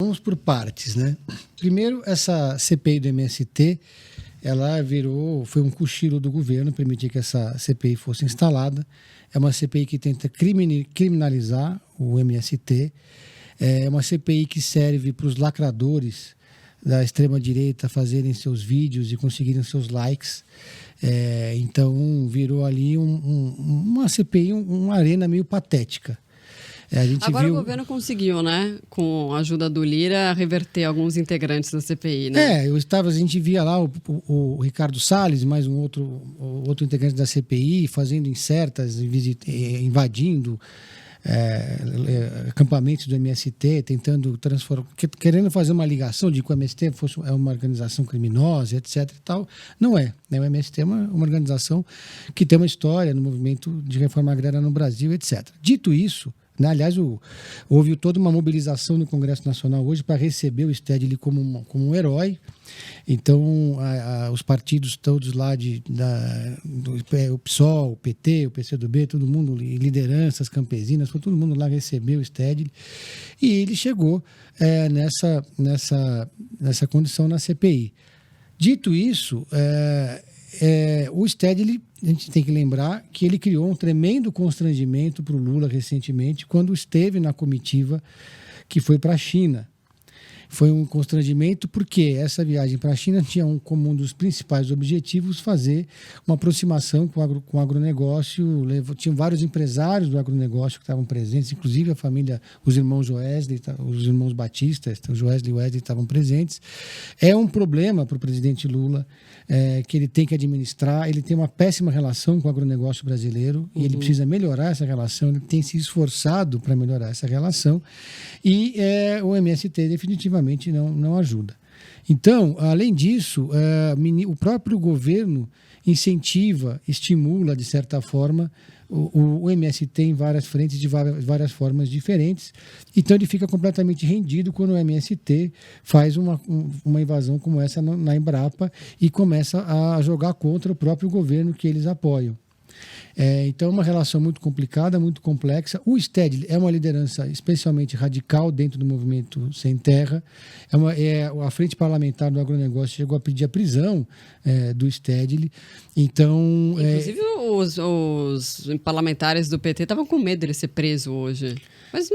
vamos por partes, né? Primeiro, essa CPI do MST, ela foi um cochilo do governo permitir que essa CPI fosse instalada. É uma CPI que tenta criminalizar o MST. É uma CPI que serve para os lacradores da extrema-direita fazerem seus vídeos e conseguirem seus likes. Então, virou ali uma CPI, uma arena meio patética. Agora o governo conseguiu, né, com a ajuda do Lira, reverter alguns integrantes da CPI, né? A gente via lá o Ricardo Salles, mais um outro integrante da CPI, fazendo incertas, invadindo acampamentos do MST, tentando transformar, querendo fazer uma ligação de que o MST é uma organização criminosa, etc. e tal. Não é. Né? O MST é uma organização que tem uma história no movimento de reforma agrária no Brasil, etc. Dito isso, né? Aliás, houve toda uma mobilização no Congresso Nacional hoje para receber o Stedley como um herói. Então, os partidos todos lá, o PSOL, o PT, o PCdoB, todo mundo, lideranças campesinas, todo mundo lá recebeu o Stedley. E ele chegou nessa condição na CPI. Dito isso, o Stedley, a gente tem que lembrar que ele criou um tremendo constrangimento para o Lula recentemente, quando esteve na comitiva que foi para a China. Foi um constrangimento porque essa viagem para a China tinha como um dos principais objetivos fazer uma aproximação com o agronegócio. Tinham vários empresários do agronegócio que estavam presentes, inclusive a família, os irmãos Wesley, os irmãos Batista, o Joesley e Wesley estavam presentes. É um problema para o presidente Lula, que ele tem que administrar. Ele tem uma péssima relação com o agronegócio brasileiro e ele precisa melhorar essa relação. Ele tem se esforçado para melhorar essa relação e o MST definitivamente não ajuda. Então, além disso, o próprio governo incentiva, estimula, de certa forma, o MST em várias frentes, de várias formas diferentes. Então, ele fica completamente rendido quando o MST faz uma invasão como essa na Embrapa e começa a jogar contra o próprio governo que eles apoiam. Então, é uma relação muito complicada, muito complexa. O Stedley é uma liderança especialmente radical dentro do movimento Sem Terra. A Frente Parlamentar do Agronegócio chegou a pedir a prisão do Stedley. Então, inclusive, os parlamentares do PT estavam com medo de ele ser preso hoje. Mas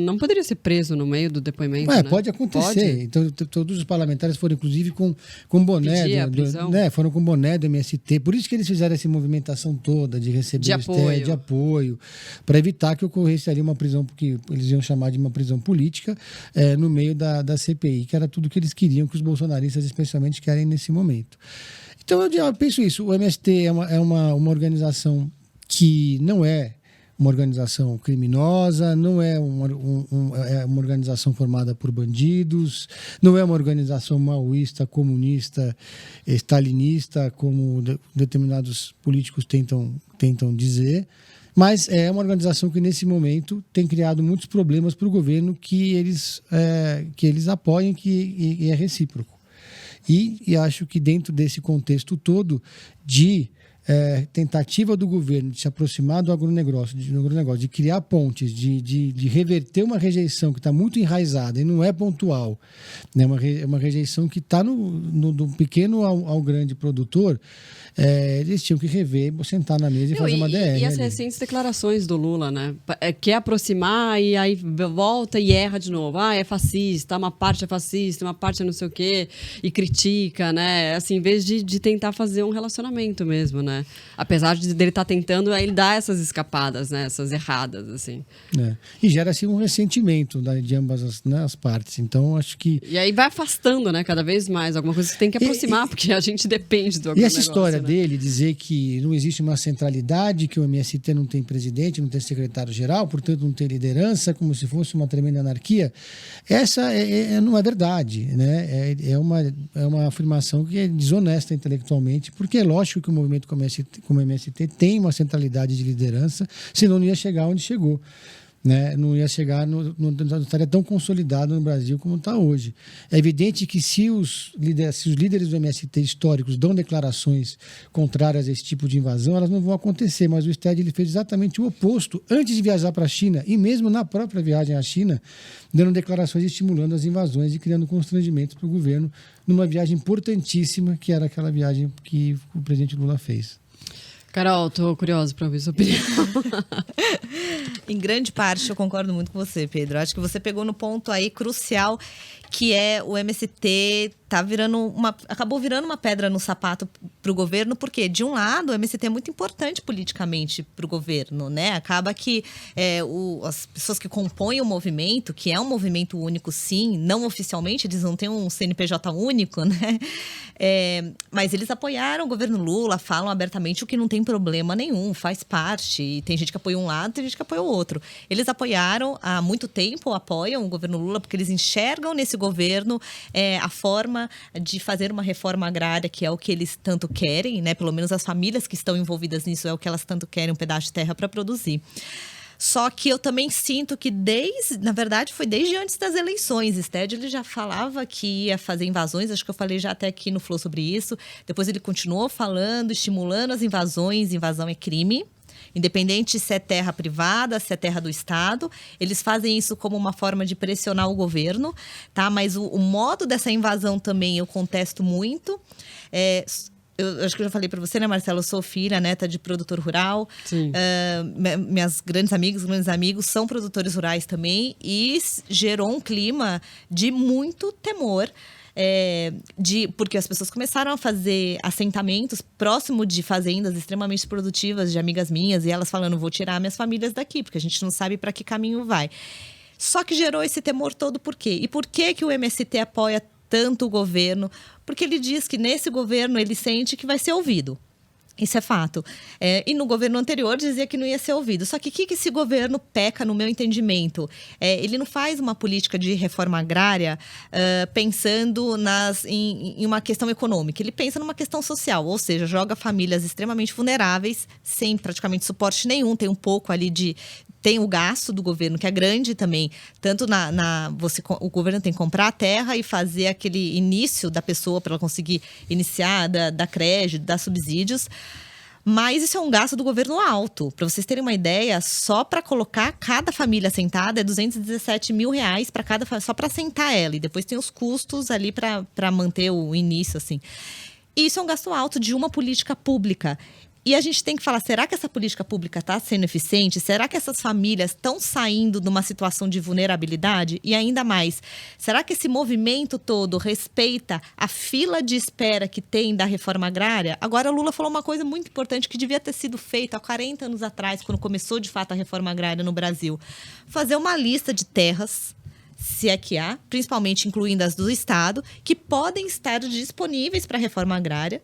não poderia ser preso no meio do depoimento, né? Pode acontecer. Pode? Então, todos os parlamentares foram, inclusive, com boné foram com boné do MST. Por isso que eles fizeram essa movimentação toda de receber de apoio, para evitar que ocorresse ali uma prisão, porque eles iam chamar de uma prisão política, no meio da CPI, que era tudo que eles queriam, que os bolsonaristas especialmente querem nesse momento. Então, eu penso isso. O MST é uma organização que não é uma organização criminosa, não é uma organização formada por bandidos, não é uma organização maoísta, comunista, stalinista, como determinados políticos tentam dizer, mas é uma organização que, nesse momento, tem criado muitos problemas para o governo que eles apoiam e é recíproco. E acho que dentro desse contexto todo de tentativa do governo de se aproximar do agronegócio, de criar pontes, de reverter uma rejeição que está muito enraizada e não é pontual, né? Uma rejeição que está do pequeno ao grande produtor. Eles tinham que rever, sentar na mesa e fazer uma DR. E as recentes declarações do Lula, né? Quer aproximar e aí volta e erra de novo. É fascista, uma parte é fascista, uma parte é não sei o quê, e critica, né? Assim, em vez de tentar fazer um relacionamento mesmo, né? Apesar dele estar tentando, ele dá essas escapadas, né? Essas erradas, assim. E gera-se um ressentimento de ambas as partes. Então, acho que... E aí vai afastando, né? Cada vez mais. Alguma coisa que tem que aproximar, porque a gente depende do agronegócio. E essa história dele dizer que não existe uma centralidade, que o MST não tem presidente, não tem secretário-geral, portanto não tem liderança, como se fosse uma tremenda anarquia, essa não é verdade, né? É uma afirmação que é desonesta intelectualmente, porque é lógico que o movimento como o MST tem uma centralidade de liderança, senão não ia chegar onde chegou. né, não ia chegar, não estaria tão consolidado no Brasil como está hoje. É evidente que se os líderes do MST históricos dão declarações contrárias a esse tipo de invasão, elas não vão acontecer, mas o Stede ele fez exatamente o oposto antes de viajar para a China e mesmo na própria viagem à China, dando declarações estimulando as invasões e criando constrangimentos para o governo numa viagem importantíssima, que era aquela viagem que o presidente Lula fez. Carol, estou curiosa para ouvir sua opinião. Em grande parte, eu concordo muito com você, Pedro. Acho que você pegou no ponto aí crucial, que é o MST acabou virando uma pedra no sapato para o governo, porque, de um lado, o MST é muito importante politicamente para o governo, né? Acaba que as pessoas que compõem o movimento, que é um movimento único, sim, não oficialmente, eles não têm um CNPJ único, né? Mas eles apoiaram o governo Lula, falam abertamente, o que não tem problema nenhum, faz parte. E tem gente que apoia um lado, tem gente que apoia o outro. Eles apoiaram há muito tempo, apoiam o governo Lula, porque eles enxergam nesse governo a forma de fazer uma reforma agrária, que é o que eles tanto querem, né? Pelo menos as famílias que estão envolvidas nisso é o que elas tanto querem, um pedaço de terra para produzir. Só que eu também sinto que na verdade, foi desde antes das eleições. Stede, ele já falava que ia fazer invasões, acho que eu falei já até aqui no Flow sobre isso. Depois ele continuou falando, estimulando as invasões. Invasão é crime. Independente se é terra privada, se é terra do Estado, eles fazem isso como uma forma de pressionar o governo, tá? Mas o modo dessa invasão também eu contesto muito. Eu acho que eu já falei para você, né, Marcelo? Eu sou filha, neta de produtor rural. Minhas grandes amigos são produtores rurais também. E gerou um clima de muito temor. Porque as pessoas começaram a fazer assentamentos próximo de fazendas extremamente produtivas de amigas minhas, e elas falando, vou tirar minhas famílias daqui, porque a gente não sabe para que caminho vai. Só que gerou esse temor todo por quê? E por que o MST apoia tanto o governo? Porque ele diz que nesse governo ele sente que vai ser ouvido. Isso é fato. E no governo anterior dizia que não ia ser ouvido. Só que o que esse governo peca, no meu entendimento? Ele não faz uma política de reforma agrária pensando em uma questão econômica. Ele pensa numa questão social, ou seja, joga famílias extremamente vulneráveis, sem praticamente suporte nenhum. Tem um pouco ali tem o gasto do governo, que é grande também. Tanto o governo tem que comprar a terra e fazer aquele início da pessoa para ela conseguir iniciar, dar crédito, dar subsídios. Mas isso é um gasto do governo alto. Para vocês terem uma ideia, só para colocar cada família assentada é R$217 mil para cada família, só para assentar ela. E depois tem os custos ali para manter o início, assim. E isso é um gasto alto de uma política pública. E a gente tem que falar, será que essa política pública está sendo eficiente? Será que essas famílias estão saindo de uma situação de vulnerabilidade? E ainda mais, será que esse movimento todo respeita a fila de espera que tem da reforma agrária? Agora, o Lula falou uma coisa muito importante que devia ter sido feita há 40 anos atrás, quando começou de fato a reforma agrária no Brasil. Fazer uma lista de terras, se é que há, principalmente incluindo as do Estado, que podem estar disponíveis para a reforma agrária.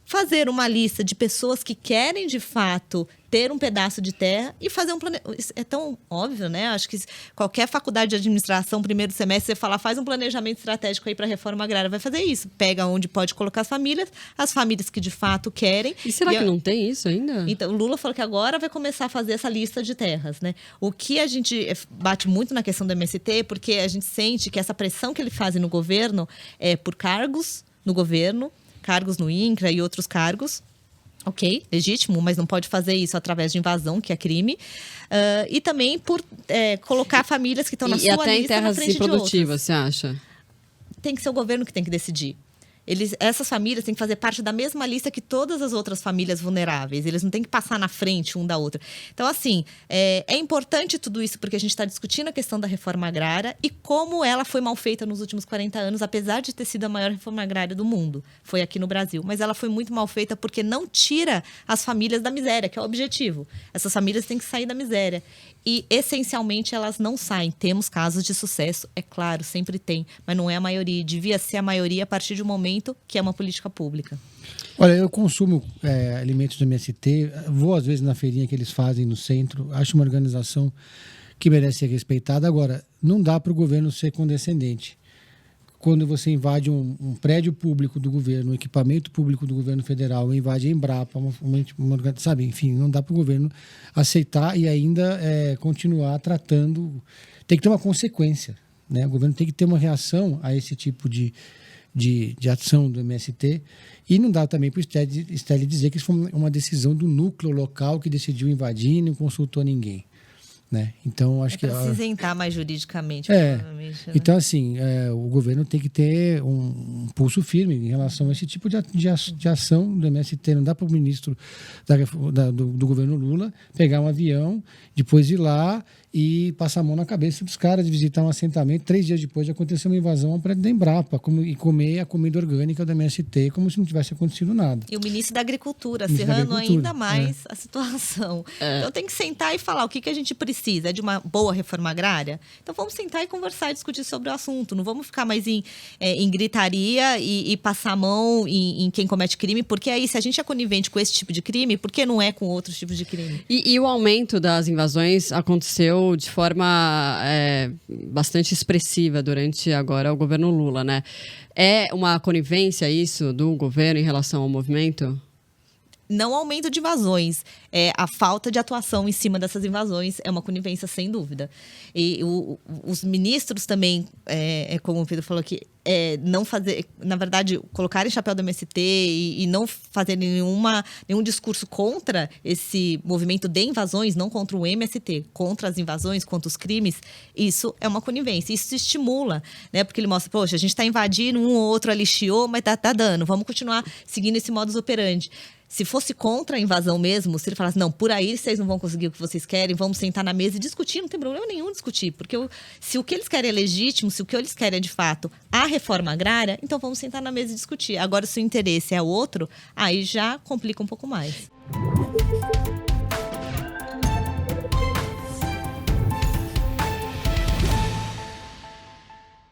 Fazer uma lista de pessoas que querem, de fato, ter um pedaço de terra e fazer um planejamento. É tão óbvio, né? Acho que qualquer faculdade de administração, primeiro semestre, você fala, faz um planejamento estratégico aí para a reforma agrária. Vai fazer isso. Pega onde pode colocar as famílias que, de fato, querem. E será que não tem isso ainda? Então, o Lula falou que agora vai começar a fazer essa lista de terras, né? O que a gente bate muito na questão do MST, porque a gente sente que essa pressão que ele faz no governo é por cargos no governo, cargos no INCRA e outros cargos, ok, legítimo, mas não pode fazer isso através de invasão, que é crime, e também por colocar famílias que estão na sua lista na frente de outras. E até em terras improdutivas, você acha? Tem que ser o governo que tem que decidir. Essas famílias têm que fazer parte da mesma lista que todas as outras famílias vulneráveis. Eles não têm que passar na frente um da outra. Então, assim, é importante tudo isso porque a gente está discutindo a questão da reforma agrária e como ela foi mal feita nos últimos 40 anos, apesar de ter sido a maior reforma agrária do mundo. Foi aqui no Brasil. Mas ela foi muito mal feita porque não tira as famílias da miséria, que é o objetivo. Essas famílias têm que sair da miséria. E, essencialmente, elas não saem. Temos casos de sucesso, é claro, sempre tem. Mas não é a maioria. Devia ser a maioria a partir de um momento que é uma política pública. Olha, eu consumo alimentos do MST. Vou, às vezes, na feirinha que eles fazem no centro. Acho uma organização que merece ser respeitada. Agora, não dá para o governo ser condescendente quando você invade um prédio público do governo, um equipamento público do governo federal, invade a Embrapa, sabe? Enfim, não dá para o governo aceitar e ainda continuar tratando. Tem que ter uma consequência, né? O governo tem que ter uma reação a esse tipo de ação do MST. E não dá também para o STL dizer que isso foi uma decisão do núcleo local que decidiu invadir e não consultou ninguém. Né? Então, acho que para se isentar mais juridicamente. Né? Então, assim, o governo tem que ter um pulso firme em relação a esse tipo de ação do MST. Não dá para o ministro do governo Lula pegar um avião, depois ir lá e passar a mão na cabeça dos caras, de visitar um assentamento 3 dias depois de acontecer uma invasão ao prédio da Embrapa e comer a comida orgânica do MST como se não tivesse acontecido nada. E o ministro da Agricultura, acirrando ainda mais a situação. Então tem que sentar e falar o que a gente precisa. É de uma boa reforma agrária? Então vamos sentar e conversar e discutir sobre o assunto. Não vamos ficar mais em gritaria e passar a mão em quem comete crime, porque aí se a gente é conivente com esse tipo de crime, por que não é com outros tipos de crime? E o aumento das invasões aconteceu de forma bastante expressiva durante agora o governo Lula, né? É uma conivência isso do governo em relação ao movimento? Não aumento de invasões, a falta de atuação em cima dessas invasões é uma conivência, sem dúvida. E os ministros também, como o Pedro falou aqui, não fazer, na verdade, colocarem chapéu do MST e não fazerem nenhum discurso contra esse movimento de invasões, não contra o MST, contra as invasões, contra os crimes, isso é uma conivência. Isso estimula, né? Porque ele mostra, poxa, a gente está invadindo, um ou outro ali chiou, mas tá dando, vamos continuar seguindo esse modus operandi. Se fosse contra a invasão mesmo, se ele falasse, não, por aí vocês não vão conseguir o que vocês querem, vamos sentar na mesa e discutir, não tem problema nenhum discutir, porque se o que eles querem é legítimo, se o que eles querem é de fato a reforma agrária, então vamos sentar na mesa e discutir. Agora, se o interesse é outro, aí já complica um pouco mais.